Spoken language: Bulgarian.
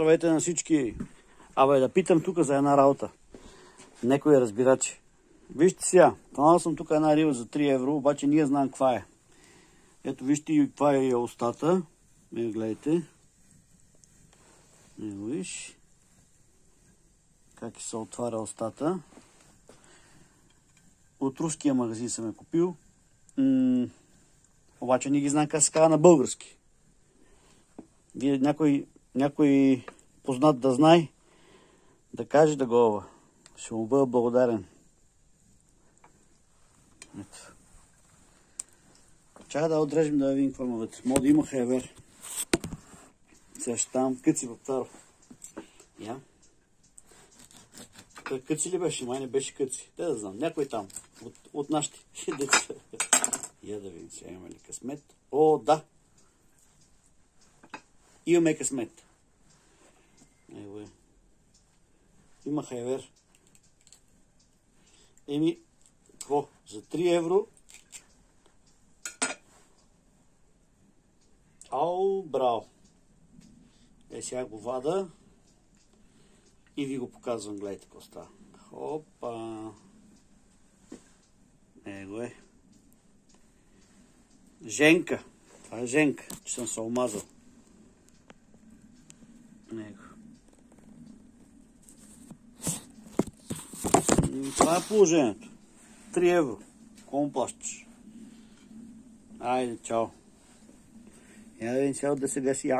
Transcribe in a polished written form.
Здравейте на всички! Абе, да питам тук за една работа. Некой разбирачи. Вижте сега, канал съм тук една риба за 3 евро, обаче ние знаем каква е. Ето вижте и каква е устата. Гледайте. Ето виж. Как се отваря устата. От руския магазин съм я купил. Обаче не ги знам как се казва на български. Вие някой познат да знае, да каже да го. Ще му бъда благодарен. Ето. Чакай да отрежем да видим какво има вътре. Може да има хевер. Сега ще там къци в таро. Я. Къци ли беше? Май не беше къци. Те да знам. Някой там. От нашите деца. Я да видим сега има ли късмет. О, да. Имаме късмет. Ево е. Има хайвер. Еми, какво? За 3 евро. Ау, браво. Сега го вада. И ви го показвам. Гледайте какво става. Хопа. Его е. Женка. Това е Женка. Че съм се омазал. Него. Това е положението. 3 евро. Колко плащаш? Айде, чао. Я да видим сега да се гаси.